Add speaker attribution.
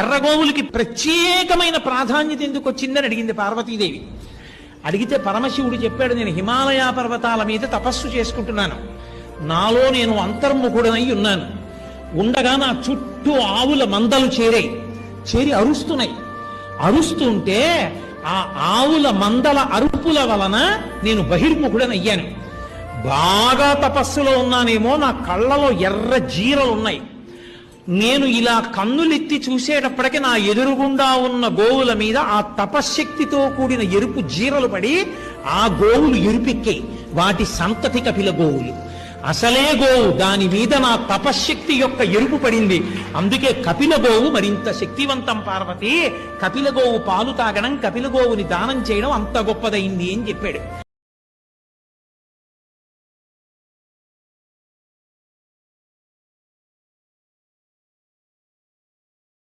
Speaker 1: ఎర్రగోవులకి ప్రత్యేకమైన ప్రాధాన్యత ఎందుకు వచ్చిందని అడిగింది పార్వతీదేవి. అడిగితే పరమశివుడు చెప్పాడు, నేను హిమాలయ పర్వతాల మీద తపస్సు చేసుకుంటున్నాను, నాలో నేను అంతర్ముఖుడనై ఉన్నాను. ఉండగా నా చుట్టూ ఆవుల మందలు చేరి అరుస్తున్నాయి. అరుస్తుంటే ఆ ఆవుల మందల అరుపుల వలన నేను బహిర్ముఖుడనయ్యాను. బాగా తపస్సులో ఉన్నానేమో, నా కళ్ళలో ఎర్ర జీరలున్నాయి. నేను ఇలా కన్నులెత్తి చూసేటప్పటికి నా ఎదురుగుండా ఉన్న గోవుల మీద ఆ తపశ్శక్తితో కూడిన ఎరుపు జీరలు పడి ఆ గోవులు ఎరుపెక్కాయి. వాటి సంతతి కపిల గోవులు. అసలే గోవు, దాని మీద నా తపశ్శక్తి యొక్క ఎరుపు పడింది. అందుకే కపిల గోవు మరింత శక్తివంతం పార్వతి. కపిల గోవు పాలు తాగడం, కపిల గోవుని దానం చేయడం అంత గొప్పదైంది అని చెప్పాడు.